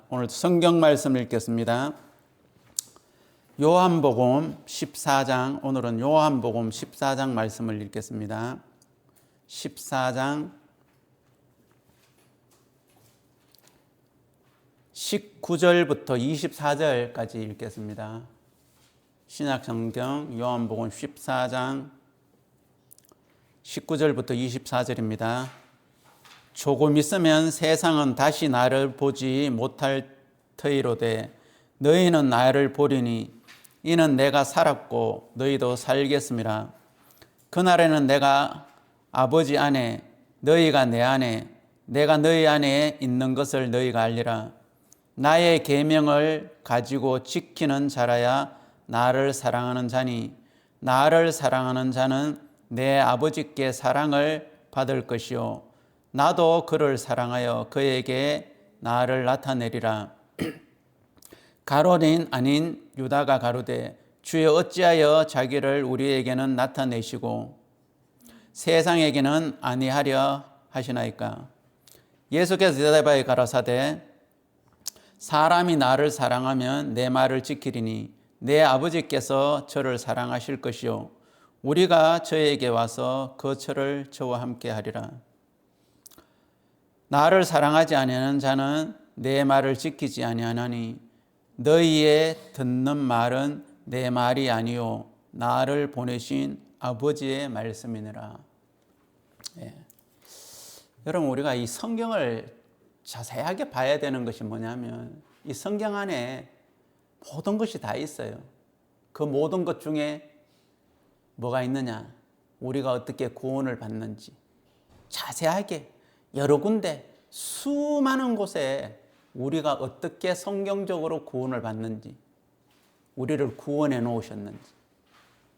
오늘 성경 말씀 읽겠습니다. 요한복음 14장, 오늘은 요한복음 14장 말씀을 읽겠습니다. 14장 19절부터 24절까지 읽겠습니다. 신약성경 요한복음 14장 19절부터 24절입니다. 조금 있으면 세상은 다시 나를 보지 못할 터이로되 너희는 나를 보리니 이는 내가 살았고 너희도 살겠음이라. 그날에는 내가 아버지 안에 너희가 내 안에 내가 너희 안에 있는 것을 너희가 알리라. 나의 계명을 가지고 지키는 자라야 나를 사랑하는 자니 나를 사랑하는 자는 내 아버지께 사랑을 받을 것이요 나도 그를 사랑하여 그에게 나를 나타내리라. 가룟인 아닌 유다가 가로되 주여 어찌하여 자기를 우리에게는 나타내시고 세상에게는 아니하려 하시나이까. 예수께서 대답하여 가라사대 사람이 나를 사랑하면 내 말을 지키리니 내 아버지께서 저를 사랑하실 것이요 우리가 저에게 와서 그 저를 저와 함께 하리라. 나를 사랑하지 아니하는 자는 내 말을 지키지 아니하나니 너희의 듣는 말은 내 말이 아니요 나를 보내신 아버지의 말씀이니라. 여러분, 우리가 이 성경을 자세하게 봐야 되는 것이 뭐냐면 이 성경 안에 모든 것이 다 있어요. 그 모든 것 중에 뭐가 있느냐, 우리가 어떻게 구원을 받는지 자세하게 여러 군데 수많은 곳에 우리가 어떻게 성경적으로 구원을 받는지, 우리를 구원해 놓으셨는지,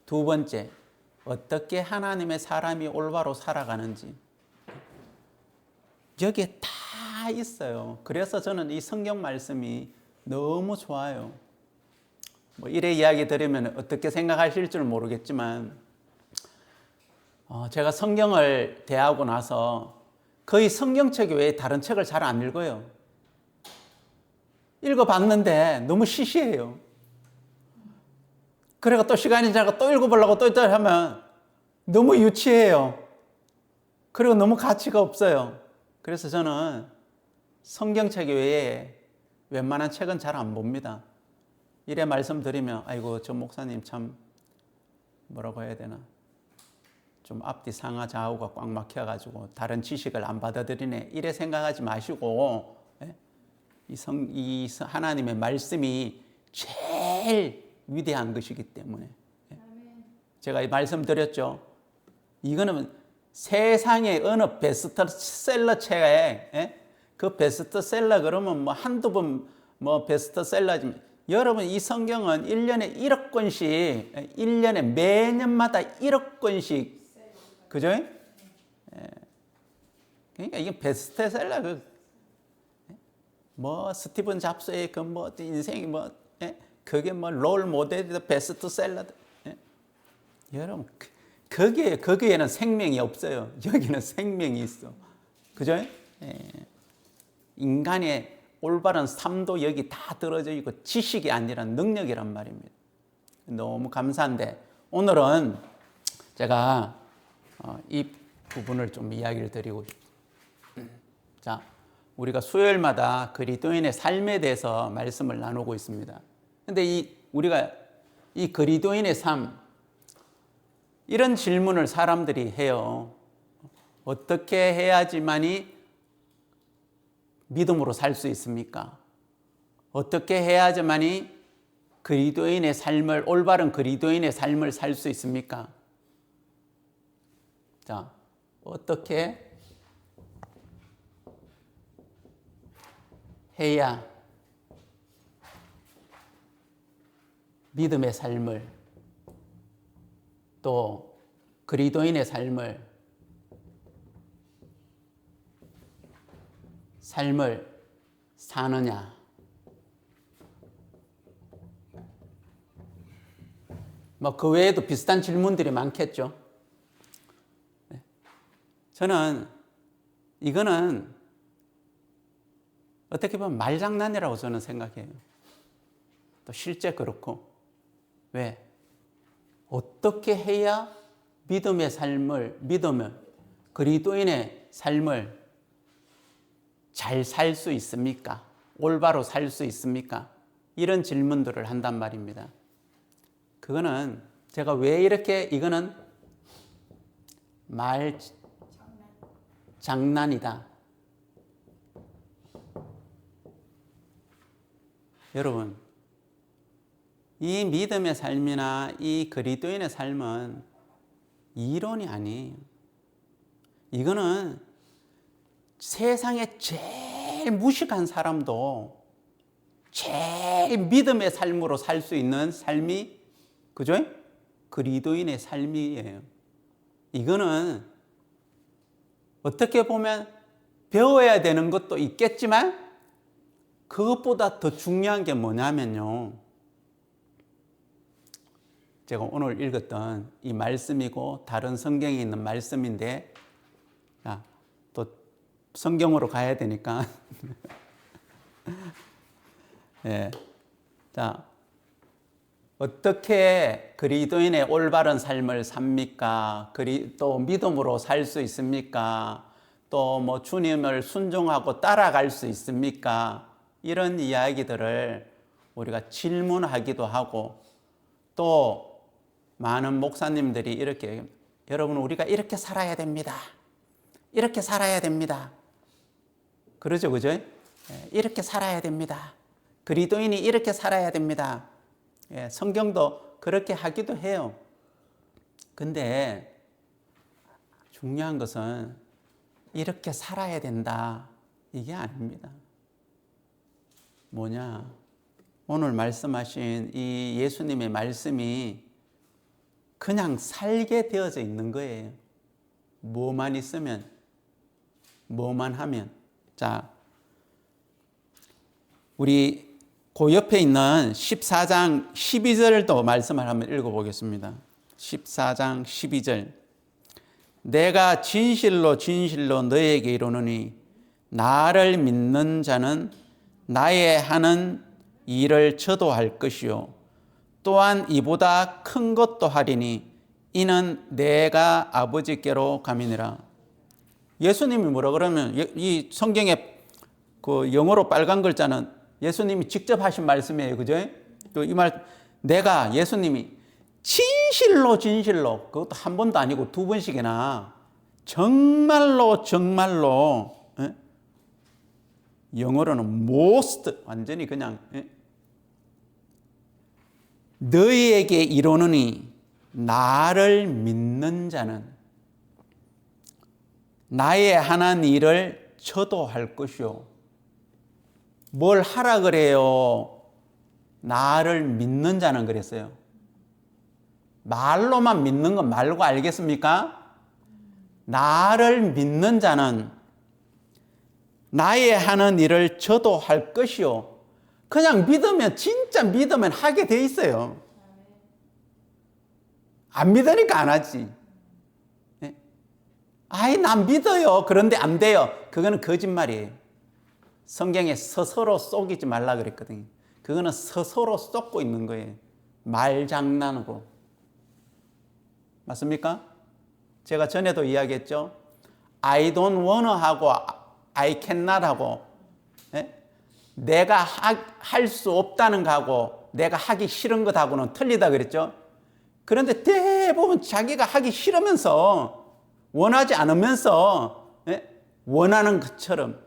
두 번째 어떻게 하나님의 사람이 올바로 살아가는지 여기에 다 있어요. 그래서 저는 이 성경 말씀이 너무 좋아요. 이래 이야기 드리면 어떻게 생각하실 줄 모르겠지만 제가 성경을 대하고 나서 거의 성경책 외에 다른 책을 잘 안 읽어요. 읽어봤는데 너무 시시해요. 그래가 또 시간이 지나고 또 읽어보려고 또 하면 너무 유치해요. 그리고 너무 가치가 없어요. 그래서 저는 성경책 외에 웬만한 책은 잘 안 봅니다. 이래 말씀드리면 아이고 저 목사님 참 뭐라고 해야 되나, 좀 앞뒤 상하 좌우가 꽉 막혀가지고 다른 지식을 안 받아들이네, 이래 생각하지 마시고 이 하나님의 말씀이 제일 위대한 것이기 때문에 제가 말씀드렸죠. 이거는 세상의 어느 베스트셀러 책에 그 베스트셀러 그러면 한두 번 베스트셀러지만 여러분, 이 성경은 1년에 1억 권씩, 1년에 매년마다 1억 권씩, 그죠? 그러니까 이게 베스트셀러, 스티븐 잡스의 인생이 그게 롤 모델이다, 베스트셀러. 여러분, 거기에는 생명이 없어요. 여기는 생명이 있어. 그죠? 인간의 올바른 삶도 여기 다 들어져 있고 지식이 아니라 능력이란 말입니다. 너무 감사한데 오늘은 제가 이 부분을 좀 이야기를 드리고 싶습니다. 자, 우리가 수요일마다 그리스도인의 삶에 대해서 말씀을 나누고 있습니다. 그런데 우리가 이 그리스도인의 삶, 이런 질문을 사람들이 해요. 어떻게 해야지만이 믿음으로 살 수 있습니까? 어떻게 해야지만이 그리스도인의 삶을, 올바른 그리스도인의 삶을 살 수 있습니까? 자, 어떻게 해야 믿음의 삶을, 또 그리스도인의 삶을 사느냐? 그 외에도 비슷한 질문들이 많겠죠. 저는 이거는 어떻게 보면 말장난이라고 저는 생각해요. 또 실제 그렇고. 왜? 어떻게 해야 믿음의 삶을, 그리스도인의 삶을 잘 살 수 있습니까? 올바로 살 수 있습니까? 이런 질문들을 한단 말입니다. 그거는 제가 왜 이렇게 이거는 장난이다. 여러분, 이 믿음의 삶이나 이 그리스도인의 삶은 이론이 아니에요. 이거는 세상에 제일 무식한 사람도 제일 믿음의 삶으로 살 수 있는 삶이, 그죠? 그리스도인의 삶이에요. 이거는 어떻게 보면 배워야 되는 것도 있겠지만 그것보다 더 중요한 게 뭐냐면요. 제가 오늘 읽었던 이 말씀이고 다른 성경에 있는 말씀인데, 또 성경으로 가야 되니까. 네. 자, 어떻게 그리스도인의 올바른 삶을 삽니까? 또 믿음으로 살 수 있습니까? 또 뭐 주님을 순종하고 따라갈 수 있습니까? 이런 이야기들을 우리가 질문하기도 하고, 또 많은 목사님들이 이렇게, 여러분 우리가 이렇게 살아야 됩니다. 이렇게 살아야 됩니다. 그러죠, 그죠? 이렇게 살아야 됩니다. 그리스도인이 이렇게 살아야 됩니다. 성경도 그렇게 하기도 해요. 근데 중요한 것은 이렇게 살아야 된다, 이게 아닙니다. 뭐냐? 오늘 말씀하신 이 예수님의 말씀이 그냥 살게 되어져 있는 거예요. 뭐만 있으면, 뭐만 하면. 자, 우리 그 옆에 있는 14장 12절도 말씀을 한번 읽어보겠습니다. 14장 12절. 내가 진실로 진실로 너에게 이르노니 나를 믿는 자는 나의 하는 일을 저도 할 것이요 또한 이보다 큰 것도 하리니 이는 내가 아버지께로 감이니라. 예수님이 뭐라 그러면, 이 성경에 그 영어로 빨간 글자는 예수님이 직접 하신 말씀이에요. 그죠? 또 이 말, 내가, 예수님이 진실로 진실로, 그것도 한 번도 아니고 두 번씩이나 정말로 정말로, 영어로는 most, 완전히 그냥, 너희에게 이르노니 나를 믿는 자는 나의 하는 일을 저도 할 것이요. 뭘 하라 그래요? 나를 믿는 자는 그랬어요. 말로만 믿는 건 말고 알겠습니까? 나를 믿는 자는 나의 하는 일을 저도 할 것이요. 그냥 믿으면, 진짜 믿으면 하게 돼 있어요. 안 믿으니까 안 하지. 아이, 난 믿어요. 그런데 안 돼요. 그거는 거짓말이에요. 성경에 스스로 속이지 말라 그랬거든요. 그거는 스스로 속고 있는 거예요. 말장난으로. 맞습니까? 제가 전에도 이야기했죠. I don't want 하고 I cannot 하고, 내가 할 수 없다는 거하고 내가 하기 싫은 것하고는 틀리다 그랬죠. 그런데 대부분 자기가 하기 싫으면서, 원하지 않으면서 원하는 것처럼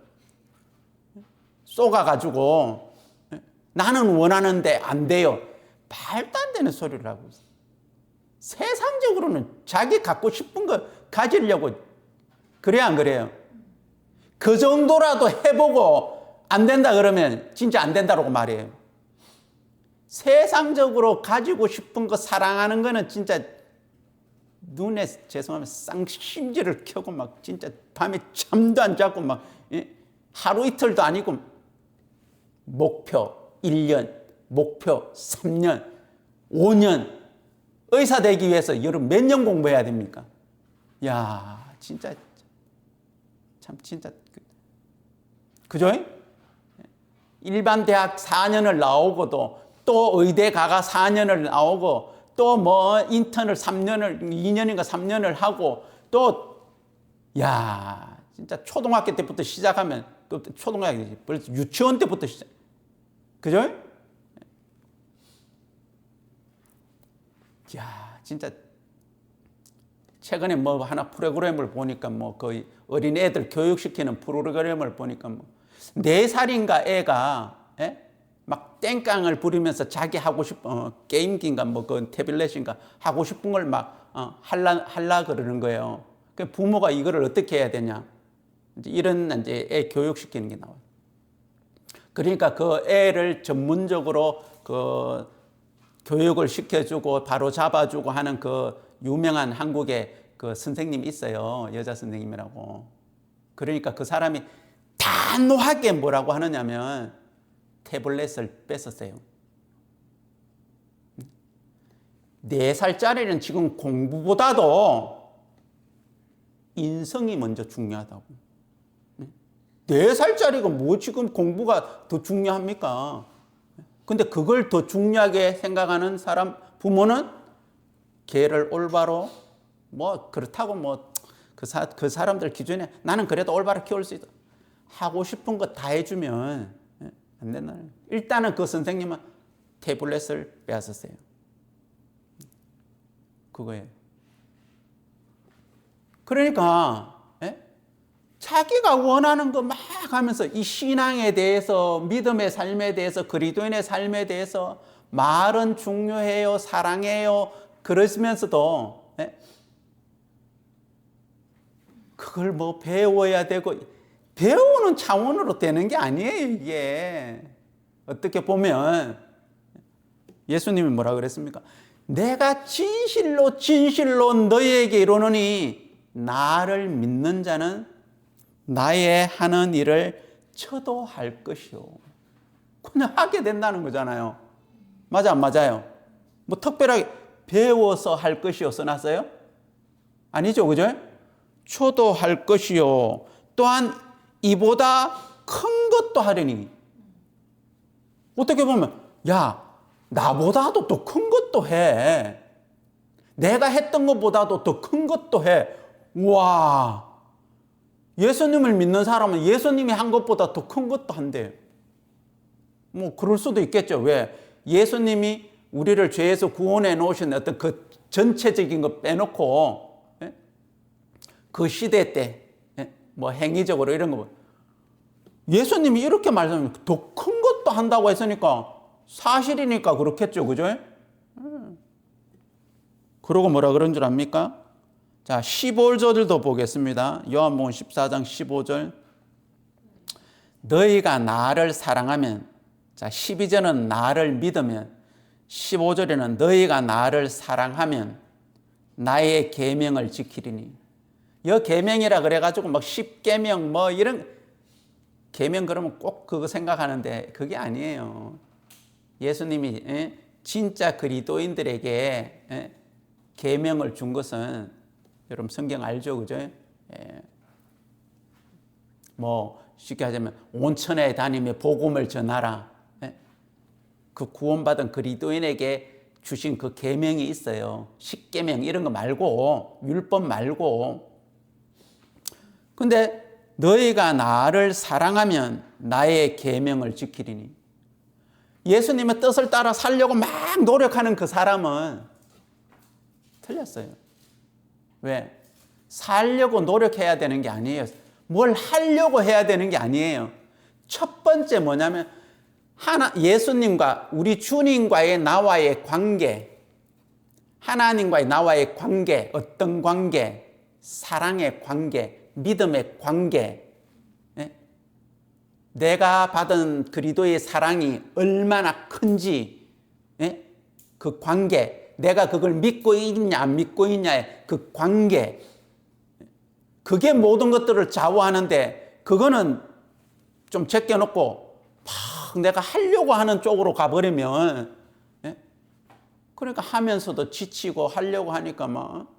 쏘가가지고 나는 원하는데 안 돼요. 말도 안 되는 소리를 하고 있어요. 세상적으로는 자기 갖고 싶은 거 가지려고, 그래야 안 그래요? 그 정도라도 해보고 안 된다 그러면 진짜 안 된다고 말해요. 세상적으로 가지고 싶은 거 사랑하는 거는 진짜 눈에, 죄송하면 쌍심지를 켜고 막 진짜 밤에 잠도 안 자고 막 하루 이틀도 아니고 목표 1년, 목표 3년, 5년, 의사 되기 위해서 여러분 몇 년 공부해야 됩니까? 야, 진짜 참 진짜 그죠? 일반 대학 4년을 나오고도 또 의대 가가 4년을 나오고 또 뭐 인턴을 3년을 2년인가 3년을 하고 또 야 진짜 초등학교 때부터 시작하면 또 초등학교 벌써 유치원 때부터 시작 그죠? 야 진짜 최근에 뭐 하나 프로그램을 보니까 뭐 거의 어린 애들 교육시키는 프로그램을 보니까 뭐 4살인가 애가 막 땡깡을 부리면서 자기 하고 싶은 게임기인가 뭐 그 태블릿인가 하고 싶은 걸 막 할라 그러는 거예요. 그 부모가 이거를 어떻게 해야 되냐? 이런 이제 애 교육시키는 게 나와요. 그러니까 그 애를 전문적으로 그 교육을 시켜주고 바로 잡아주고 하는 그 유명한 한국의 그 선생님이 있어요. 여자 선생님이라고. 그러니까 그 사람이 단호하게 뭐라고 하느냐면 태블릿을 뺏었어요. 4살짜리는 지금 공부보다도 인성이 먼저 중요하다고. 4살짜리가 뭐 지금 공부가 더 중요합니까? 근데 그걸 더 중요하게 생각하는 사람, 부모는 걔를 올바로, 뭐, 그렇다고 뭐, 그 사람들 기준에 나는 그래도 올바로 키울 수 있다. 하고 싶은 거 다 해주면 안 된다. 일단은 그 선생님은 태블릿을 빼앗았어요. 그거예요. 그러니까, 자기가 원하는 거 막 하면서 이 신앙에 대해서, 믿음의 삶에 대해서, 그리스도인의 삶에 대해서 말은 중요해요, 사랑해요, 그러시면서도 그걸 뭐 배워야 되고 배우는 차원으로 되는 게 아니에요, 이게. 어떻게 보면 예수님이 뭐라 그랬습니까? 내가 진실로 너희에게 이르노니 나를 믿는 자는 나의 하는 일을 저도 할 것이요. 그냥 하게 된다는 거잖아요. 맞아, 안 맞아요? 뭐 특별하게 배워서 할 것이요 써놨어요? 아니죠, 그죠? 저도 할 것이요. 또한 이보다 큰 것도 하려니. 어떻게 보면 야 나보다도 더 큰 것도 해. 내가 했던 것보다도 더 큰 것도 해. 와 예수님을 믿는 사람은 예수님이 한 것보다 더 큰 것도 한대요. 뭐 그럴 수도 있겠죠. 왜? 예수님이 우리를 죄에서 구원해 놓으신 어떤 그 전체적인 거 빼놓고 그 시대 때 뭐 행위적으로 이런 거 예수님이 이렇게 말씀하면 더 큰 것도 한다고 했으니까 사실이니까 그렇겠죠. 그죠? 그러고 뭐라 그런 줄 압니까? 자, 15절도 보겠습니다. 요한복음 14장 15절. 너희가 나를 사랑하면, 자, 12절은 나를 믿으면, 15절에는 너희가 나를 사랑하면 나의 계명을 지키리니. 여 계명이라 그래가지고 막 10계명 뭐 이런 계명 그러면 꼭 그거 생각하는데 그게 아니에요. 예수님이 진짜 그리스도인들에게 계명을 준 것은 여러분 성경 알죠, 그죠? 뭐 쉽게 하자면 온천에 다니며 복음을 전하라. 그 구원받은 그리스도인에게 주신 그 계명이 있어요. 10계명 이런 거 말고 율법 말고. 근데 너희가 나를 사랑하면 나의 계명을 지키리니. 예수님의 뜻을 따라 살려고 막 노력하는 그 사람은 틀렸어요. 왜? 살려고 노력해야 되는 게 아니에요. 뭘 하려고 해야 되는 게 아니에요. 첫 번째 뭐냐면 예수님과 우리 주님과의 나와의 관계, 하나님과의 나와의 관계, 어떤 관계? 사랑의 관계, 믿음의 관계. 내가 받은 그리스도의 사랑이 얼마나 큰지 그 관계, 내가 그걸 믿고 있냐 안 믿고 있냐의 그 관계, 그게 모든 것들을 좌우하는데 그거는 좀 제껴놓고 막 내가 하려고 하는 쪽으로 가버리면 그러니까 하면서도 지치고 하려고 하니까 막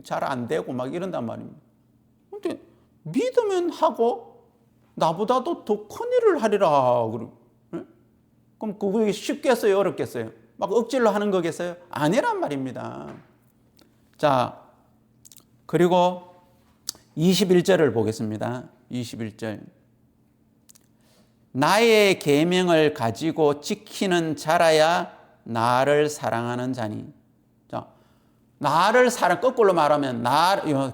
잘 안 되고 막 이런단 말입니다. 근데 믿으면 하고 나보다도 더 큰 일을 하리라. 그럼 그게 쉽겠어요? 어렵겠어요? 막 억지로 하는 거겠어요? 아니란 말입니다. 자, 그리고 21절을 보겠습니다. 21절. 나의 계명을 가지고 지키는 자라야 나를 사랑하는 자니. 자, 나를 거꾸로 말하면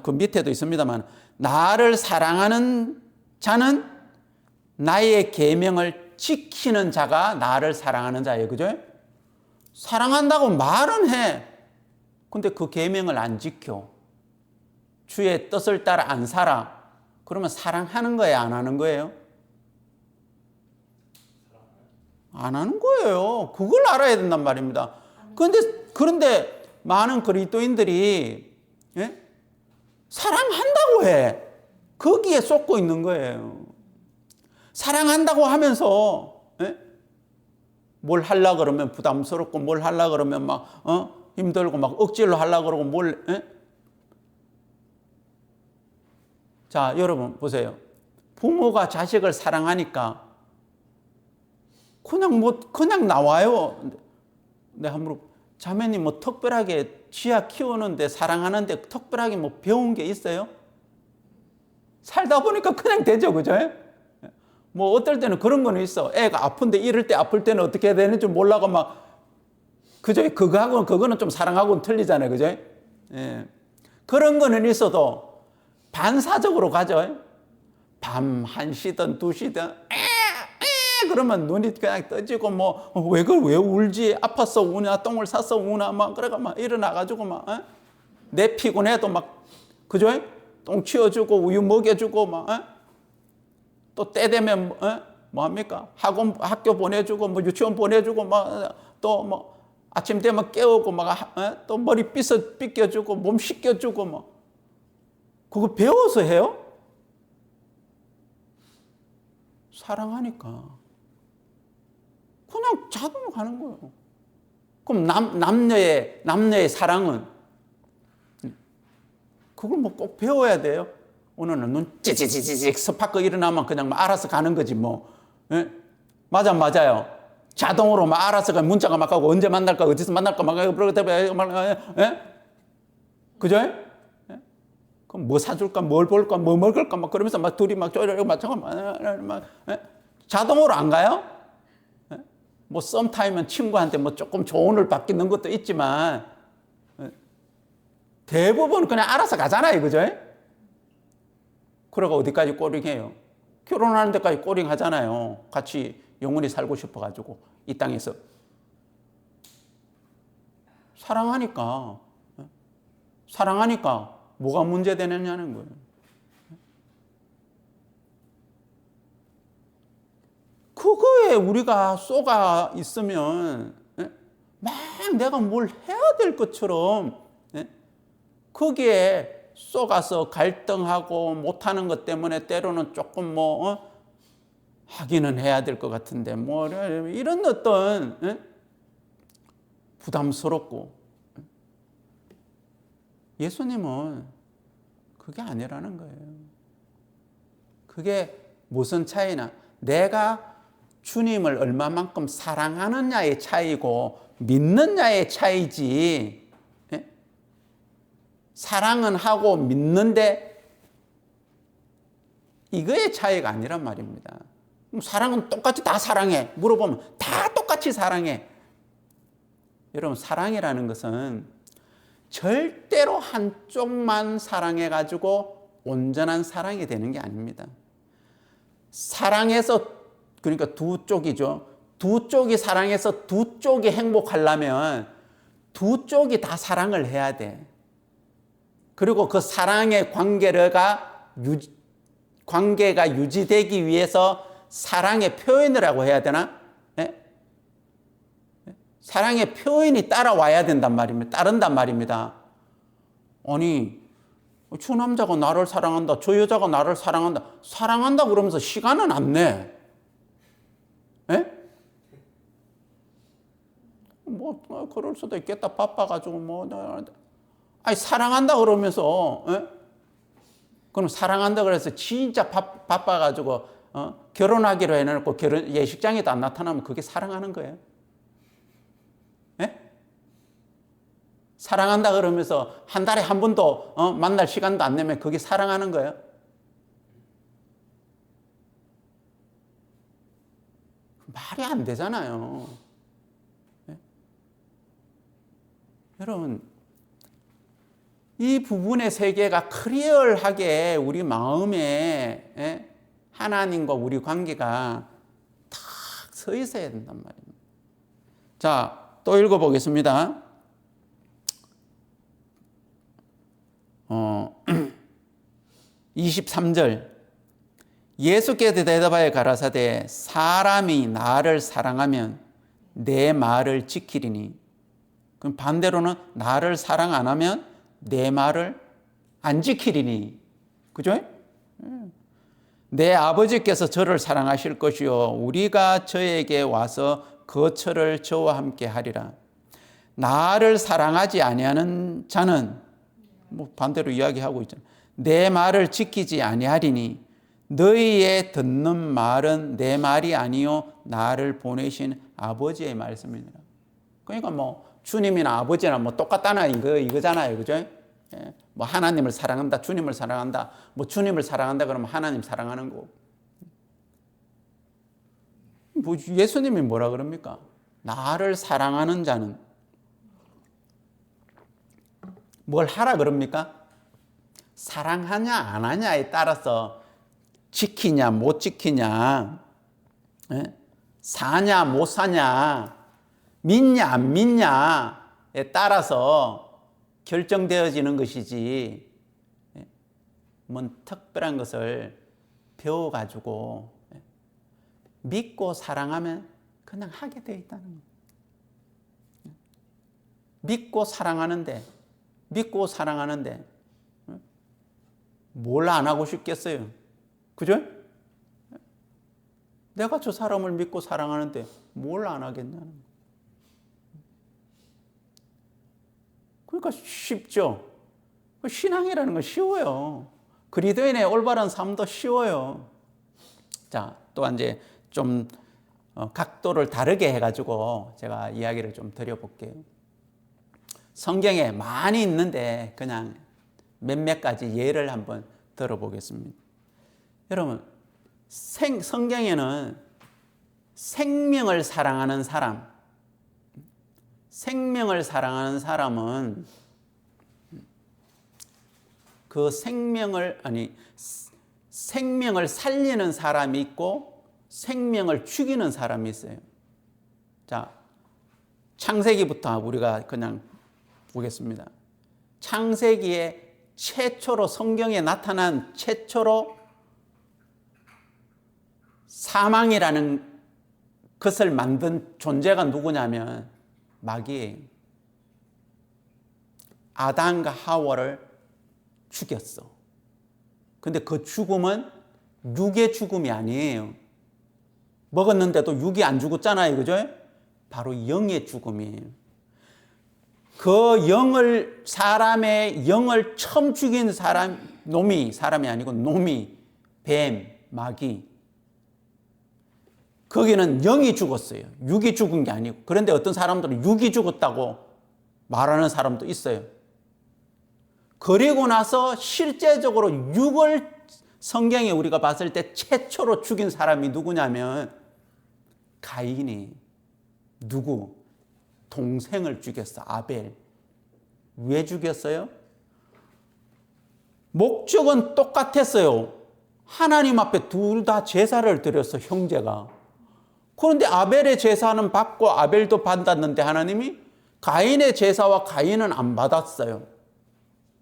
그 밑에도 있습니다만 나를 사랑하는 자는 나의 계명을 지키는 자가 나를 사랑하는 자예요. 그죠? 사랑한다고 말은 해. 근데 그 계명을 안 지켜. 주의 뜻을 따라 안 살아. 그러면 사랑하는 거예요? 안 하는 거예요? 안 하는 거예요. 그걸 알아야 된단 말입니다. 그런데 많은 그리스도인들이 사랑한다고 해. 거기에 쏟고 있는 거예요. 사랑한다고 하면서 뭘 하려고 그러면 부담스럽고 뭘 하려고 그러면 막 힘들고 막 억지로 하려고 그러고 자, 여러분 보세요. 부모가 자식을 사랑하니까 그냥 나와요. 내가 한번 자매님 특별하게 지아 키우는데 사랑하는데 특별하게 배운 게 있어요? 살다 보니까 그냥 되죠, 그죠? 어떨 때는 그런 거는 있어. 애가 아픈데 이럴 때 아플 때는 어떻게 해야 되는지 몰라고 그죠? 그거는 좀 사랑하고는 틀리잖아요, 그죠? 예. 그런 거는 있어도 반사적으로 가죠. 밤 1시든 2시든 그러면 눈이 그냥 떠지고 왜 울지? 아팠어 우나 똥을 쌌어 우나 그래가 일어나가지고 내 피곤해도 그죠? 똥 치워주고 우유 먹여주고 또 때 되면 뭐합니까? 학교 보내주고 유치원 보내주고 또 아침 되면 깨우고 또 머리 빗겨주고 몸 씻겨주고 그거 배워서 해요? 사랑하니까 그냥 자동으로 가는 거예요. 그럼 남녀의 사랑은 그걸 꼭 배워야 돼요. 오늘은 눈 찌찌찌찌 스파크 일어나면 그냥 알아서 가는 거지 예? 맞아요. 자동으로 알아서 문자가 가고 언제 만날까 어디서 만날까 예? 그죠? 예? 그럼 뭐 사줄까 뭘 볼까 뭐 먹을까 그러면서 둘이 쪼르르 예? 자동으로 안 가요? 예? 썸 타이면 친구한테 조금 조언을 받기는 것도 있지만 대부분 그냥 알아서 가잖아요, 그죠? 그러고 어디까지 꼬링해요? 결혼하는 데까지 꼬링 하잖아요. 같이 영원히 살고 싶어가지고 이 땅에서 사랑하니까 뭐가 문제되느냐는 거예요. 그거에 우리가 쏘가 있으면 막 내가 뭘 해야 될 것처럼 거기에 쏘가서 갈등하고 못하는 것 때문에 때로는 조금 하기는 해야 될 것 같은데 이런 어떤 부담스럽고 예수님은 그게 아니라는 거예요. 그게 무슨 차이나 내가 주님을 얼마만큼 사랑하느냐의 차이고 믿느냐의 차이지 사랑은 하고 믿는데 이거의 차이가 아니란 말입니다. 사랑은 똑같이 다 사랑해. 물어보면 다 똑같이 사랑해. 여러분 사랑이라는 것은 절대로 한쪽만 사랑해가지고 온전한 사랑이 되는 게 아닙니다. 사랑해서 그러니까 두 쪽이죠. 두 쪽이 사랑해서 두 쪽이 행복하려면 두 쪽이 다 사랑을 해야 돼. 그리고 그 사랑의 관계가 유지되기 위해서 사랑의 표현을 하고 해야 되나? 네? 사랑의 표현이 따라와야 된단 말입니다. 따른단 말입니다. 아니, 저 남자가 나를 사랑한다. 저 여자가 나를 사랑한다. 사랑한다 그러면서 시간은 안 내. 네? 그럴 수도 있겠다. 바빠가지고 사랑한다 그러면서 그럼 사랑한다 그래서 진짜 바빠가지고 결혼하기로 해놓고 예식장에도 안 나타나면 그게 사랑하는 거예요? 예? 사랑한다 그러면서 한 달에 한 번도 만날 시간도 안 내면 그게 사랑하는 거예요? 말이 안 되잖아요. 예? 여러분, 이 부분의 세계가 클리어하게 우리 마음에 하나님과 우리 관계가 탁 서 있어야 된단 말입니다. 자, 또 읽어보겠습니다. 23절. 예수께서 대답하여 가라사대 사람이 나를 사랑하면 내 말을 지키리니. 그럼 반대로는 나를 사랑 안 하면 내 말을 안 지키리니. 그죠? 내 아버지께서 저를 사랑하실 것이요 우리가 저에게 와서 거처를 저와 함께 하리라. 나를 사랑하지 아니하는 자는 뭐 반대로 이야기하고 있잖아요. 내 말을 지키지 아니하리니 너희의 듣는 말은 내 말이 아니요 나를 보내신 아버지의 말씀이니라. 그러니까 뭐 주님이나 아버지나 뭐 똑같다나 이거잖아요. 그죠? 예. 뭐 하나님을 사랑한다, 주님을 사랑한다, 뭐 주님을 사랑한다 그러면 하나님 사랑하는 거. 뭐 예수님이 뭐라 그럽니까? 나를 사랑하는 자는 뭘 하라 그럽니까? 사랑하냐 안 하냐에 따라서 지키냐 못 지키냐, 사냐 못 사냐, 믿냐 안 믿냐에 따라서 결정되어지는 것이지, 뭔 특별한 것을 배워가지고 믿고 사랑하면 그냥 하게 되어 있다는 거예요. 믿고 사랑하는데 뭘 안 하고 싶겠어요? 그죠? 내가 저 사람을 믿고 사랑하는데 뭘 안 하겠냐는 거예요. 그러니까 쉽죠. 신앙이라는 건 쉬워요. 그리스도인의 올바른 삶도 쉬워요. 자, 또 이제 좀 각도를 다르게 해가지고 제가 이야기를 좀 드려볼게요. 성경에 많이 있는데 그냥 몇몇 가지 예를 한번 들어보겠습니다. 여러분, 성경에는 생명을 사랑하는 사람은 그 생명을 살리는 사람이 있고 생명을 죽이는 사람이 있어요. 자, 창세기부터 우리가 그냥 보겠습니다. 창세기에 최초로 성경에 나타난 최초로 사망이라는 것을 만든 존재가 누구냐면 마귀예요. 아담과 하와를 죽였어. 근데 그 죽음은 육의 죽음이 아니에요. 먹었는데도 육이 안 죽었잖아요. 그죠? 바로 영의 죽음이에요. 그 사람의 영을 처음 죽인 사람이 아니고 놈이, 뱀, 마귀. 거기는 영이 죽었어요. 육이 죽은 게 아니고. 그런데 어떤 사람들은 육이 죽었다고 말하는 사람도 있어요. 그리고 나서 실제적으로 육을 성경에 우리가 봤을 때 최초로 죽인 사람이 누구냐면 가인이 동생을 죽였어. 아벨. 왜 죽였어요? 목적은 똑같았어요. 하나님 앞에 둘 다 제사를 드렸어, 형제가. 그런데 아벨의 제사는 받고 아벨도 받았는데 하나님이 가인의 제사와 가인은 안 받았어요.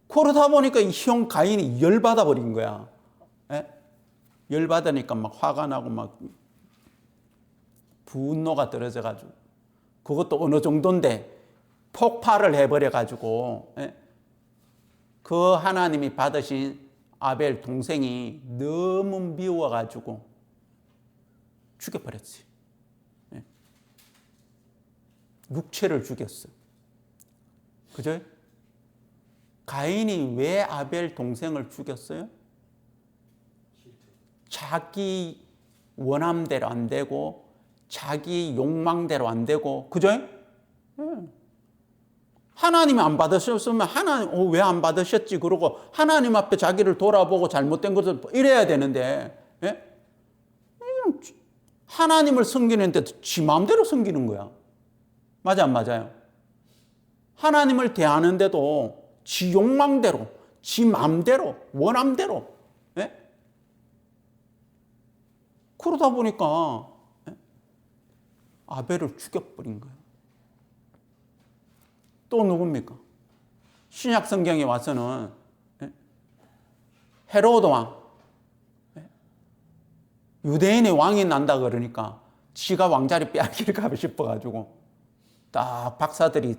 그러다 보니까 이 형 가인이 열받아 버린 거야. 열받으니까 막 화가 나고 막 분노가 떨어져가지고 그것도 어느 정도인데 폭발을 해버려가지고 그 하나님이 받으신 아벨 동생이 너무 미워가지고 죽여버렸어요. 육체를 죽였어. 그죠? 가인이 왜 아벨 동생을 죽였어요? 자기 원함대로 안 되고 자기 욕망대로 안 되고, 그죠? 하나님이 안 받으셨으면 하나님 왜 안 받으셨지 그러고 하나님 앞에 자기를 돌아보고 잘못된 것을 이래야 되는데, 예? 하나님을 섬기는데 지 마음대로 섬기는 거야. 맞아 안 맞아요? 하나님을 대하는데도 지 욕망대로, 지 마음대로, 원함대로, 예? 그러다 보니까 아벨을 죽여버린 거예요. 또 누굽니까? 신약 성경에 와서는 헤로드 왕, 유대인의 왕이 난다 그러니까 지가 왕자리 빼앗길까 싶어가지고 딱 박사들이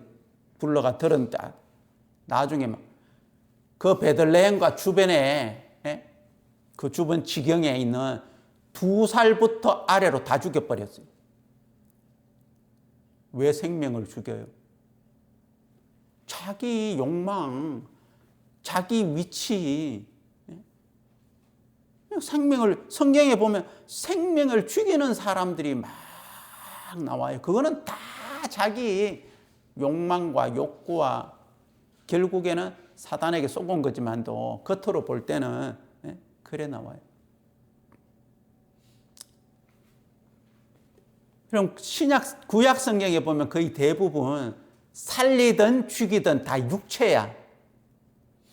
불러가 들었는데 나중에 막 그 베들레헴과 주변에 그 주변 지경에 있는 2살부터 아래로 다 죽여버렸어요. 왜 생명을 죽여요? 자기 욕망, 자기 위치, 성경에 보면 생명을 죽이는 사람들이 막 나와요. 그거는 다 자기 욕망과 욕구와 결국에는 사단에게 쏘은 거지만도 겉으로 볼 때는 그래 나와요. 그럼 구약 성경에 보면 거의 대부분 살리든 죽이든 다 육체야.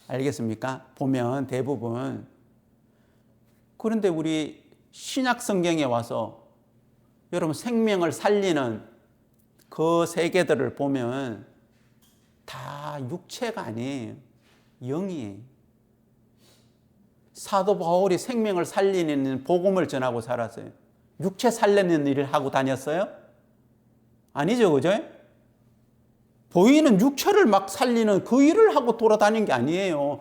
알겠습니까? 보면 대부분. 그런데 우리 신약 성경에 와서 여러분 생명을 살리는 그 세계들을 보면 다 육체가 아니에요. 영이에요. 사도 바울이 생명을 살리는 복음을 전하고 살았어요. 육체 살리는 일을 하고 다녔어요? 아니죠, 그죠? 보이는 육체를 막 살리는 그 일을 하고 돌아다닌 게 아니에요.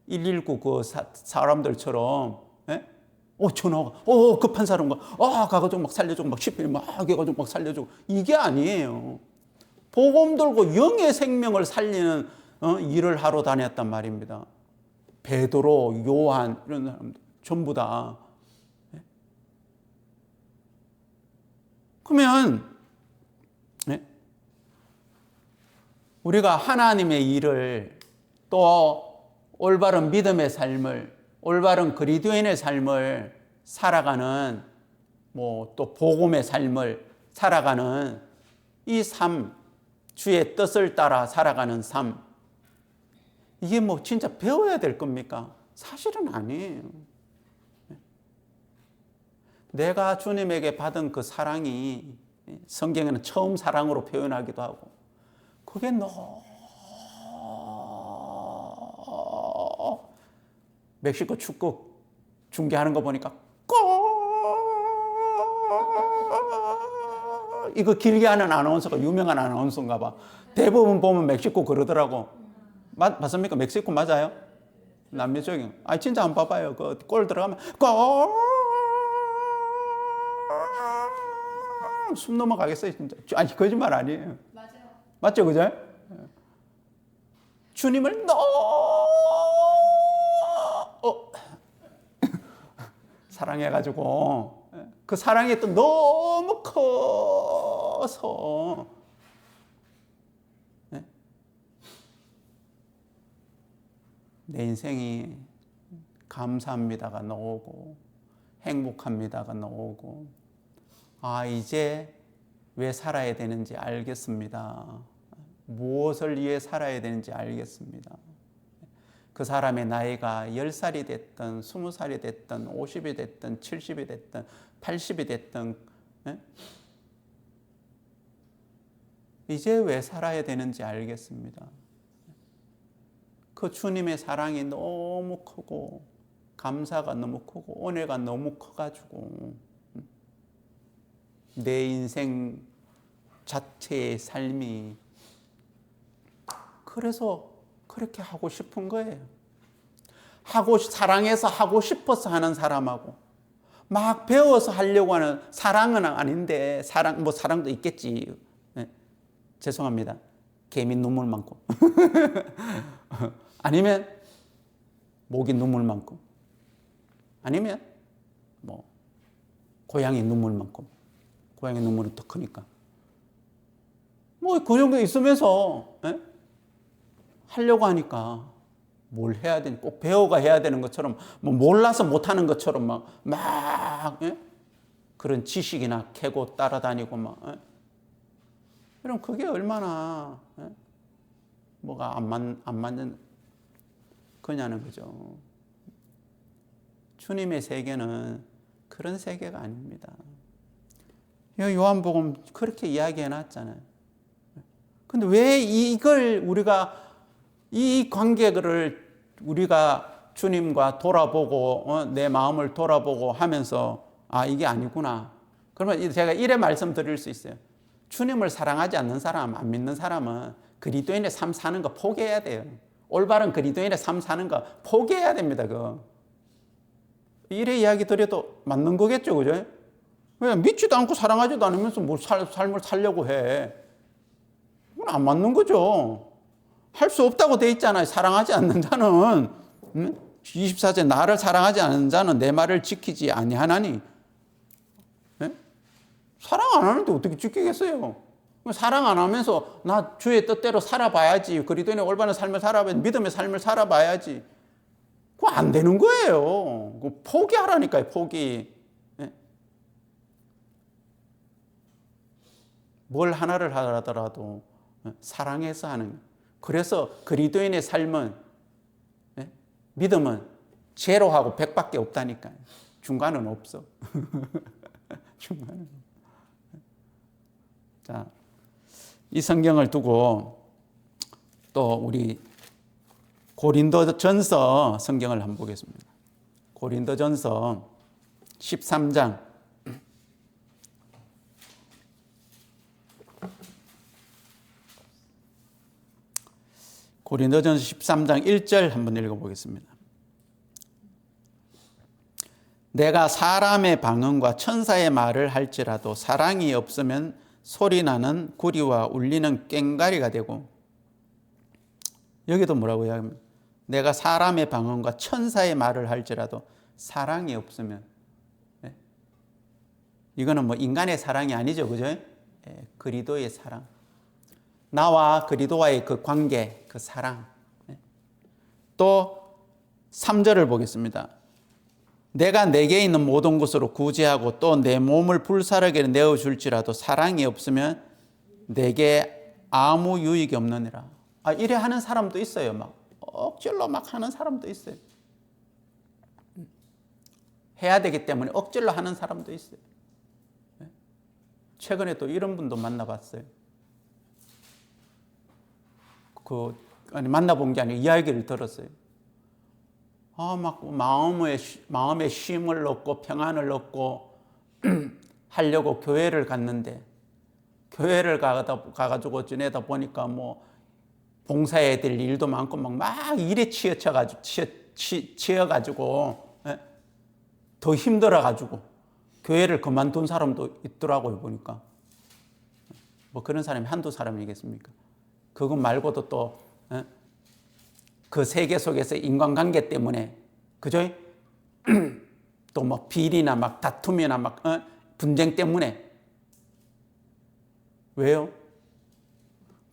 119 그 사람들처럼, 전화가, 급한 사람과, 가가지고 막 살려주고, 막 시필 막 해가지고 막 살려주고, 이게 아니에요. 복음 들고 영의 생명을 살리는 일을 하러 다녔단 말입니다. 베드로, 요한 이런 사람들 전부 다. 그러면 우리가 하나님의 일을 또 올바른 믿음의 삶을, 올바른 그리스도인의 삶을 살아가는 또 복음의 삶을 살아가는 이 삶, 주의 뜻을 따라 살아가는 삶, 이게 진짜 배워야 될 겁니까? 사실은 아니에요. 내가 주님에게 받은 그 사랑이 성경에는 처음 사랑으로 표현하기도 하고 그게 멕시코 축구 중계하는 거 보니까 이거 길게 하는 아나운서가 유명한 아나운서인가 봐. 대부분 보면 멕시코 그러더라고. 맞습니까? 멕시코 맞아요? 남미 쪽이. 진짜 한번 봐봐요. 그 골 들어가면 숨 넘어가겠어요, 진짜. 거짓말 아니에요. 맞아요. 맞죠, 그죠? 주님을 사랑해가지고 그 사랑이 또 너무 커서 내 인생이 감사합니다가 나오고 행복합니다가 나오고 이제 왜 살아야 되는지 알겠습니다. 무엇을 위해 살아야 되는지 알겠습니다. 그 사람의 나이가 10살이 됐든 20살이 됐든 50이 됐든 70이 됐든 80이 됐든 이제 왜 살아야 되는지 알겠습니다. 그 주님의 사랑이 너무 크고 감사가 너무 크고 은혜가 너무 커가지고 내 인생 자체의 삶이 그래서 그렇게 하고 싶은 거예요. 사랑해서 하고 싶어서 하는 사람하고 막 배워서 하려고 하는 사랑은 아닌데 사랑도 있겠지. 죄송합니다. 개미 눈물 많고 아니면 모기 눈물 많고 아니면 고양이 눈물만큼. 고양이 눈물이 더 크니까. 뭐 그 정도 있으면서 하려고 하니까 뭘 해야 되니 꼭 배워가 해야 되는 것처럼 뭐 몰라서 못하는 것처럼 막 그런 지식이나 캐고 따라다니고 그럼 그게 얼마나 뭐가 안 맞는 거냐는 거죠. 주님의 세계는 그런 세계가 아닙니다. 요한복음 그렇게 이야기해 놨잖아요. 근데 왜 이걸 이 관계를 우리가 주님과 돌아보고 내 마음을 돌아보고 하면서 이게 아니구나. 그러면 제가 이래 말씀드릴 수 있어요. 주님을 사랑하지 않는 사람, 안 믿는 사람은 그리스도인의 삶 사는 거 포기해야 돼요. 올바른 그리스도인의 삶 사는 거 포기해야 됩니다. 이래 이야기 드려도 맞는 거겠죠, 그죠? 왜 믿지도 않고 사랑하지도 않으면서 뭘 삶을 살려고 해? 그건 안 맞는 거죠. 할 수 없다고 돼 있잖아요. 사랑하지 않는 자는 24절 나를 사랑하지 않는 자는 내 말을 지키지 아니하나니. 사랑 안 하는데 어떻게 지키겠어요? 사랑 안 하면서 나 주의 뜻대로 살아봐야지. 그리스도인의 올바른 삶을 살아봐야지. 믿음의 삶을 살아봐야지. 그거 안 되는 거예요. 그거 포기하라니까요. 포기. 뭘 하나를 하더라도 사랑해서 하는 거예요. 그래서 그리스도인의 삶은 믿음은 제로하고 100밖에 없다니까요. 중간은 없어. 중간은. 자, 이 성경을 두고 또 우리 고린도전서 성경을 한번 보겠습니다. 고린도전서 13장 고린도전서 13장 1절 한번 읽어보겠습니다. 내가 사람의 방언과 천사의 말을 할지라도 사랑이 없으면 소리나는 구리와 울리는 꽹과리가 되고, 여기도 뭐라고 이야기합니까? 내가 사람의 방언과 천사의 말을 할지라도 사랑이 없으면, 이거는 뭐 인간의 사랑이 아니죠, 그죠? 그리스도의 사랑. 나와 그리스도와의 그 관계, 그 사랑. 또 3절을 보겠습니다. 내가 내게 있는 모든 것으로 구제하고 또 내 몸을 불사르게 내어줄지라도 사랑이 없으면 내게 아무 유익이 없느니라. 이래 하는 사람도 있어요. 막 억지로 막 하는 사람도 있어요. 해야 되기 때문에 억지로 하는 사람도 있어요. 최근에 또 이런 분도 만나봤어요. 만나본 게 아니라 이야기를 들었어요. 막 마음에 쉼을 얻고 평안을 얻고 하려고 교회를 갔는데, 교회를 가가지고 지내다 보니까 뭐 봉사해야 될 일도 많고 막 일에 치여가지고 더 힘들어가지고 교회를 그만둔 사람도 있더라고요. 보니까 뭐 그런 사람이 한두 사람이겠습니까? 그것 말고도 또 그 세계 속에서 인간관계 때문에, 그죠? 또 뭐 비리나 막 다툼이나 막 분쟁 때문에. 왜요?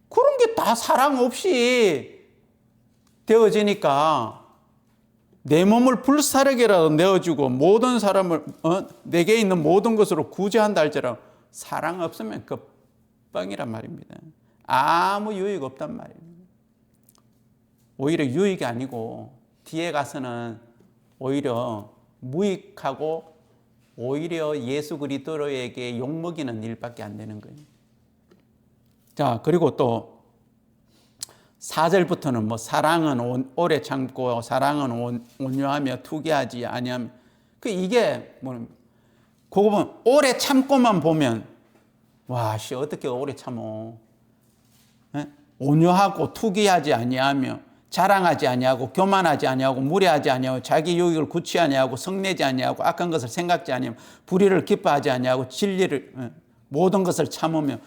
그런 게 다 사랑 없이 되어지니까 내 몸을 불사르게라도 내어주고 모든 사람을 내게 있는 모든 것으로 구제한다 할지라도 사랑 없으면 그 뻥이란 말입니다. 아무 유익 없단 말이에요. 오히려 유익이 아니고 뒤에 가서는 오히려 무익하고 오히려 예수 그리스도에게 욕먹이는 일밖에 안 되는 거예요. 자, 그리고 또 4절부터는 뭐 사랑은 오래 참고 사랑은 온유하며 투기하지 아니하며, 이게 뭐 그거 보면 오래 참고만 보면 어떻게 오래 참어? 온유하고 투기하지 아니하며 자랑하지 아니하고 교만하지 아니하고 무례하지 아니하고 자기 유익을 구치 아니하고 성내지 아니하고 악한 것을 생각지 아니하며 불의를 기뻐하지 아니하고 진리를 모든 것을 참으며.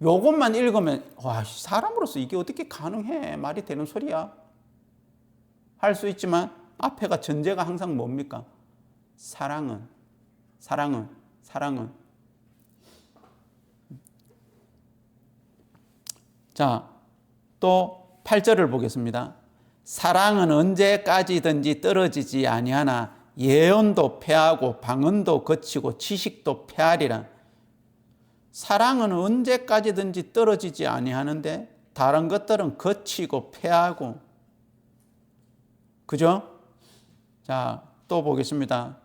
요것만 읽으면 사람으로서 이게 어떻게 가능해? 말이 되는 소리야? 할 수 있지만 앞에가 전제가 항상 뭡니까? 사랑은. 자, 또 8절을 보겠습니다. 사랑은 언제까지든지 떨어지지 아니하나 예언도 패하고 방언도 거치고 지식도 패하리라. 사랑은 언제까지든지 떨어지지 아니하는데 다른 것들은 거치고 패하고, 그죠? 자, 또 보겠습니다.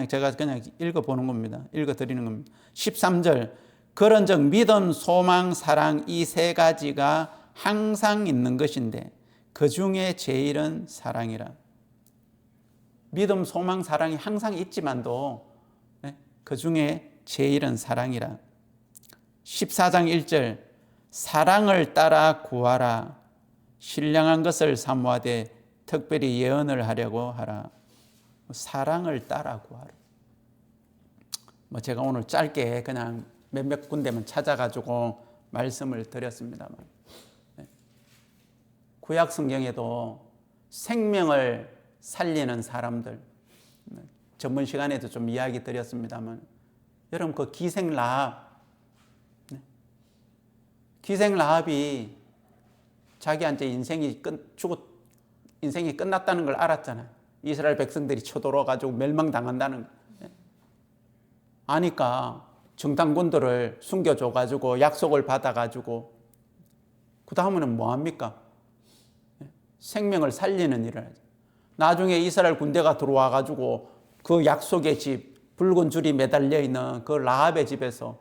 제가 읽어보는 겁니다. 읽어드리는 겁니다. 13절. 그런즉 믿음, 소망, 사랑 이 세 가지가 항상 있는 것인데 그 중에 제일은 사랑이라. 믿음, 소망, 사랑이 항상 있지만도 그 중에 제일은 사랑이라. 14장 1절. 사랑을 따라 구하라. 신령한 것을 사모하되 특별히 예언을 하려고 하라. 사랑을 따라 구하라. 제가 오늘 짧게 그냥 몇몇 군데만 찾아가지고 말씀을 드렸습니다만, 구약 성경에도 생명을 살리는 사람들, 전번 시간에도 좀 이야기 드렸습니다만, 여러분 그 기생 라합이 자기한테 인생이 끝났다는 걸 알았잖아요. 이스라엘 백성들이 쳐들어가지고 멸망당한다는 거. 아니까 정탐꾼들을 숨겨줘가지고 약속을 받아가지고 그 다음에는 뭐합니까? 생명을 살리는 일을 하죠. 나중에 이스라엘 군대가 들어와가지고 그 약속의 집, 붉은 줄이 매달려 있는 그 라합의 집에서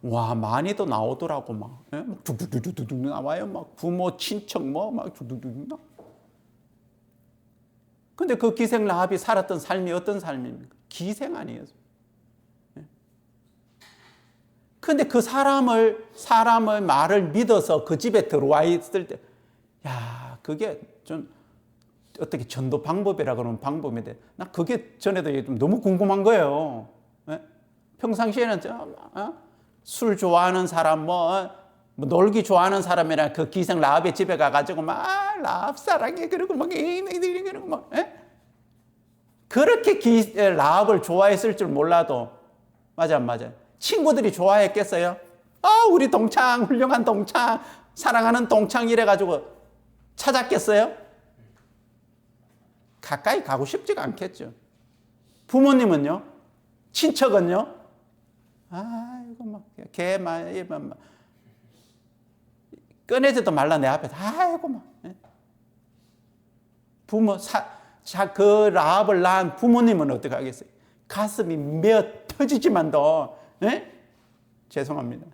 와, 많이도 나오더라고. 막 두두두두두 나와요. 막 부모, 친척 막 두두두두 나. 근데 그 기생 라합이 살았던 삶이 어떤 삶입니까? 기생 아니에요. 근데 그 사람의 말을 믿어서 그 집에 들어와 있을 때, 야, 그게 좀 어떻게 전도 방법이라 그러면 방법인데, 나 그게 전에도 좀 너무 궁금한 거예요. 평상시에는 술 좋아하는 사람, 놀기 좋아하는 사람이랑 그 기생 라합의 집에 가가지고 라합 사랑해 그러고 그러고 막 그렇게 라합을 좋아했을 줄 몰라도 맞아. 친구들이 좋아했겠어요? 우리 동창, 훌륭한 동창, 사랑하는 동창 이래가지고 찾았겠어요? 가까이 가고 싶지가 않겠죠. 부모님은요? 친척은요? 이거 막, 꺼내지도 말라 내 앞에서. 아이고, 막. 그 라합을 낳은 부모님은 어떻게 하겠어요? 가슴이 메어 터지지만도, 죄송합니다.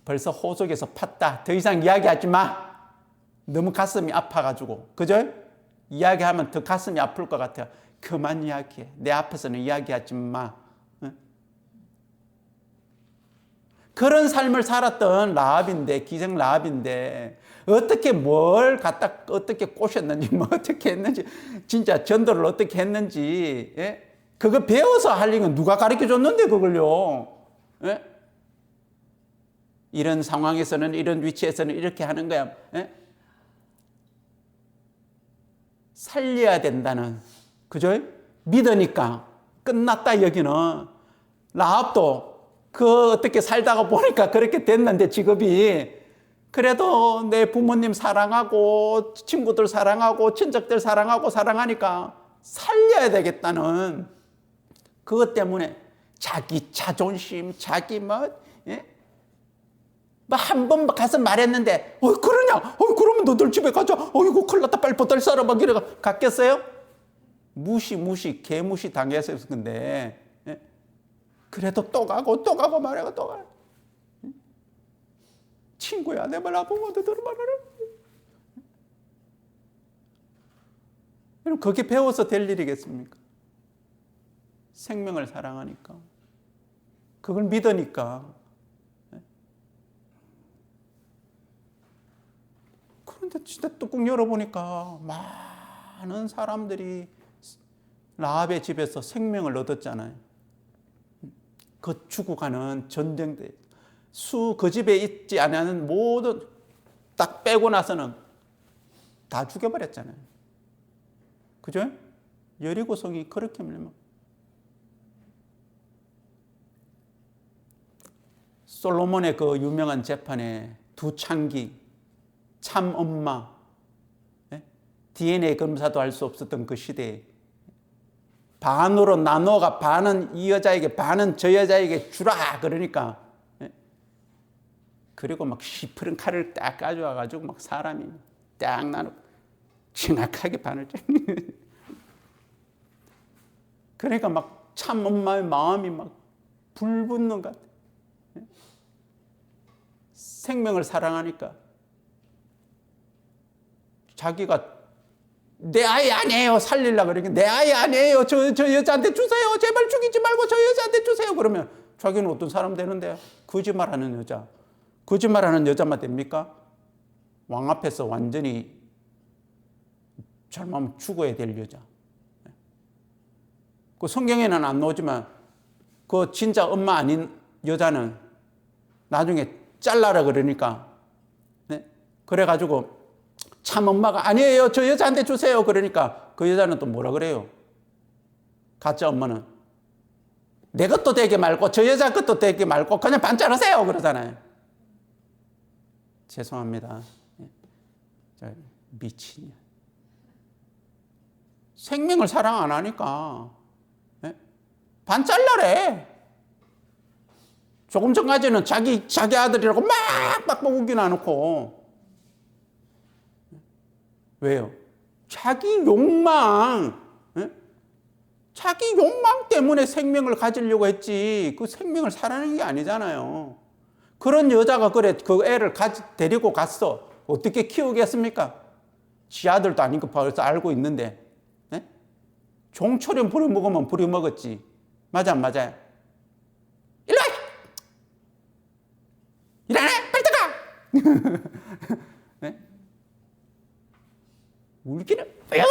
벌써 호속에서 팠다. 더 이상 이야기하지 마. 너무 가슴이 아파가지고. 그죠? 이야기하면 더 가슴이 아플 것 같아요. 그만 이야기해. 내 앞에서는 이야기하지 마. 그런 삶을 살았던 라합인데, 기생 라합인데, 어떻게 어떻게 꼬셨는지, 어떻게 했는지, 진짜 전도를 어떻게 했는지, 그거 배워서 할 일은 누가 가르쳐 줬는데, 그걸요. 이런 상황에서는, 이런 위치에서는 이렇게 하는 거야. 살려야 된다는, 그죠? 믿으니까 끝났다, 여기는. 라합도 어떻게 살다가 보니까 그렇게 됐는데, 직업이. 그래도 내 부모님 사랑하고, 친구들 사랑하고, 친척들 사랑하니까 살려야 되겠다는 그것 때문에 자기 자존심, 자기 한 번 가서 말했는데, 그러냐? 그러면 너들 집에 가자. 이거 큰일 났다. 빨리 보따리 싸라. 막 이래가 갔겠어요? 개무시 당했을 건데, 그래도 또 가고 말해가 또 가. 친구야, 내 말 아프면 너들 말하라. 여러분, 그게 배워서 될 일이겠습니까? 생명을 사랑하니까. 그걸 믿으니까. 그런데 진짜 뚜껑 열어보니까 많은 사람들이 라합의 집에서 생명을 얻었잖아요. 그 죽어가는 전쟁대. 그 집에 있지 않은 모든 딱 빼고 나서는 다 죽여버렸잖아요. 그죠? 여리고성이 그렇게 밀면 솔로몬의 그 유명한 재판에 두 창기, 참 엄마, DNA 검사도 할 수 없었던 그 시대에 반으로 나누어가 반은 이 여자에게 반은 저 여자에게 주라 그러니까 그리고 막 시퍼런 칼을 딱 가져와 가지고 막 사람이 딱 나누고 정확하게 반을 그러니까 막 참 엄마의 마음이 막 불붙는 것 같아. 생명을 사랑하니까 자기가 내 아이 아니에요 살리려고 그러니까 내 아이 아니에요 저 여자한테 주세요 제발 죽이지 말고 저 여자한테 주세요 그러면 자기는 어떤 사람 되는데요? 거짓말하는 여자. 거짓말하는 여자만 됩니까? 왕 앞에서 완전히 잘못하면 죽어야 될 여자. 그 성경에는 안 나오지만 그 진짜 엄마 아닌 여자는 나중에 잘라라 그러니까 그래가지고 참 엄마가 아니에요 저 여자한테 주세요 그러니까 그 여자는 또 뭐라 그래요? 가짜 엄마는 내 것도 되게 말고 저 여자 것도 되게 말고 그냥 반 자르세요 그러잖아요. 죄송합니다. 미친년. 생명을 사랑 안 하니까 반 잘라래. 조금 전까지는 자기 아들이라고 막 우기나 놓고 왜요? 자기 욕망 때문에 생명을 가지려고 했지 그 생명을 사랑하는 게 아니잖아요. 그런 여자가 그래 그 애를 데리고 갔어. 어떻게 키우겠습니까? 지 아들도 아닌 거 벌써 알고 있는데 종처럼 부려먹으면 부려먹었지. 맞아 안 맞아요? 일로 와! 일 안 해? 빨리 들어가! 울기는 빼라!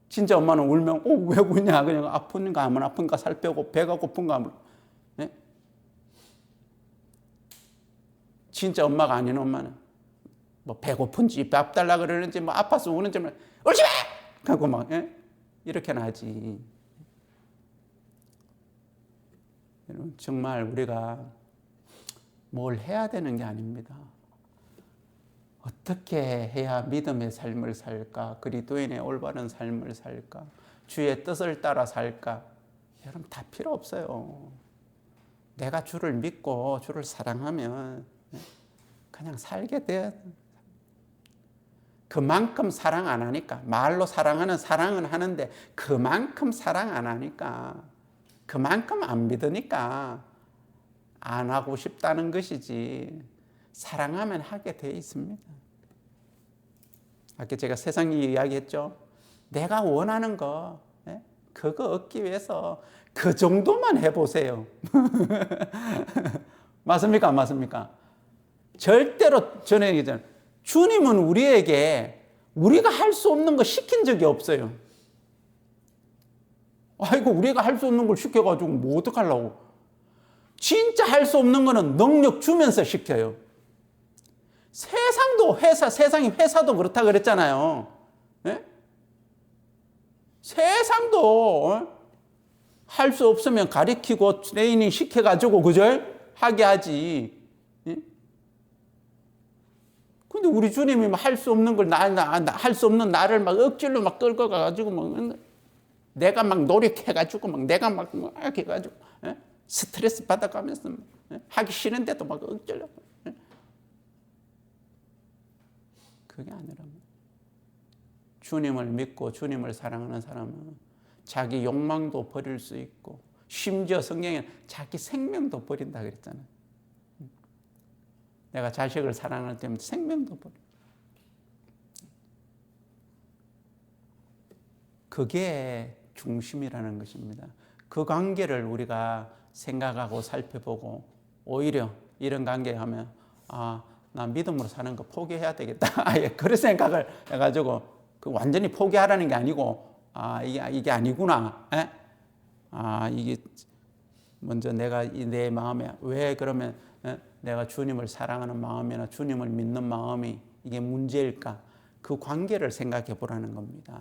진짜 엄마는 울면 왜 우냐 그냥 아픈가 하면 아픈가 살 빼고 배가 고픈가 하면 진짜 엄마가 아닌 엄마는 뭐 배고픈지 밥 달라 그러는지 뭐 아파서 우는지 울지 마! 하고 막 이렇게는 하지. 정말 우리가 뭘 해야 되는 게 아닙니다. 어떻게 해야 믿음의 삶을 살까? 그리스도인의 올바른 삶을 살까? 주의 뜻을 따라 살까? 여러분 다 필요 없어요. 내가 주를 믿고 주를 사랑하면 그냥 살게 돼. 그만큼 사랑 안 하니까 말로 사랑은 하는데 그만큼 사랑 안 하니까 그만큼 안 믿으니까 안 하고 싶다는 것이지 사랑하면 하게 돼 있습니다. 아까 제가 세상 이야기했죠. 내가 원하는 거 그거 얻기 위해서 그 정도만 해보세요. 맞습니까? 안 맞습니까? 절대로 전에 얘기했잖아요. 주님은 우리에게 우리가 할 수 없는 거 시킨 적이 없어요. 아이고 우리가 할 수 없는 걸 시켜가지고 뭐 어떡하려고. 진짜 할 수 없는 거는 능력 주면서 시켜요. 세상이 회사도 그렇다 그랬잖아요. 세상도 할 수 없으면 가리키고 트레이닝 시켜가지고 그죠? 하게 하지. 근데 우리 주님이 할 수 없는 걸 할 수 없는 나를 막 억지로 막 끌고 가가지고 막 내가 막 노력해가지고 막 내가 막 해가지고 스트레스 받아가면서 하기 싫은데도 막 억지로 그게 아니라 주님을 믿고 주님을 사랑하는 사람은 자기 욕망도 버릴 수 있고 심지어 성경에 자기 생명도 버린다 그랬잖아요. 내가 자식을 사랑할 때면 생명도 버려. 그게 중심이라는 것입니다. 그 관계를 우리가 생각하고 살펴보고 오히려 이런 관계하면 나 믿음으로 사는 거 포기해야 되겠다. 아예 그런 생각을 해가지고 그 완전히 포기하라는 게 아니고 이게 아니구나. 이게 먼저 내가 내 마음에 왜 그러면 내가 주님을 사랑하는 마음이나 주님을 믿는 마음이 이게 문제일까? 그 관계를 생각해 보라는 겁니다.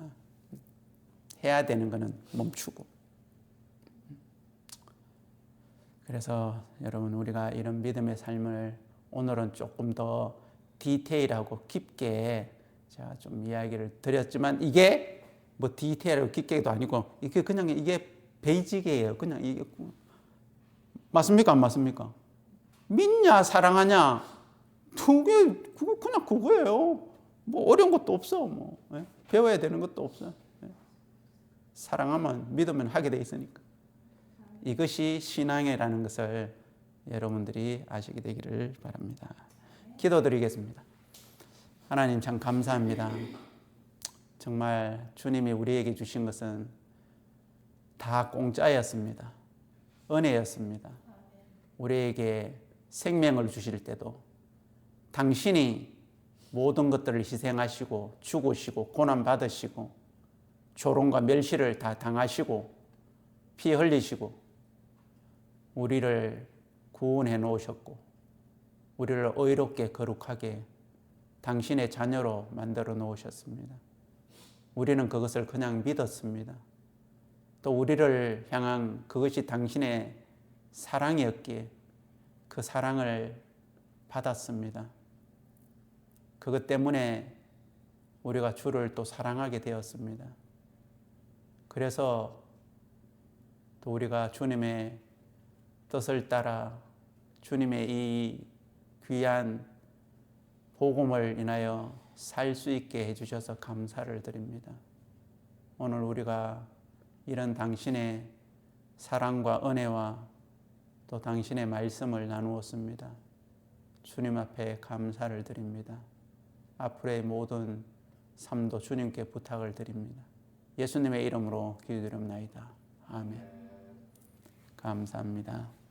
해야 되는 거는 멈추고. 그래서 여러분, 우리가 이런 믿음의 삶을 오늘은 조금 더 디테일하고 깊게 제가 좀 이야기를 드렸지만, 이게 뭐 디테일하고 깊게도 아니고 이게 그냥 이게 베이직이에요. 그냥 이게 맞습니까? 안 맞습니까? 믿냐 사랑하냐 두 개 그냥 그거예요. 뭐 어려운 것도 없어. 뭐 배워야 되는 것도 없어. 사랑하면 믿으면 하게 돼 있으니까. 이것이 신앙이라는 것을 여러분들이 아시게 되기를 바랍니다. 기도드리겠습니다. 하나님 참 감사합니다. 정말 주님이 우리에게 주신 것은 다 공짜였습니다. 은혜였습니다. 우리에게 생명을 주실 때도 당신이 모든 것들을 희생하시고 죽으시고 고난받으시고 조롱과 멸시를 다 당하시고 피 흘리시고 우리를 구원해 놓으셨고 우리를 의롭게 거룩하게 당신의 자녀로 만들어 놓으셨습니다. 우리는 그것을 그냥 믿었습니다. 또 우리를 향한 그것이 당신의 사랑이었기에 그 사랑을 받았습니다. 그것 때문에 우리가 주를 또 사랑하게 되었습니다. 그래서 또 우리가 주님의 뜻을 따라 주님의 이 귀한 복음을 인하여 살 수 있게 해주셔서 감사를 드립니다. 오늘 우리가 이런 당신의 사랑과 은혜와 또 당신의 말씀을 나누었습니다. 주님 앞에 감사를 드립니다. 앞으로의 모든 삶도 주님께 부탁을 드립니다. 예수님의 이름으로 기도드립니다. 아멘. 감사합니다.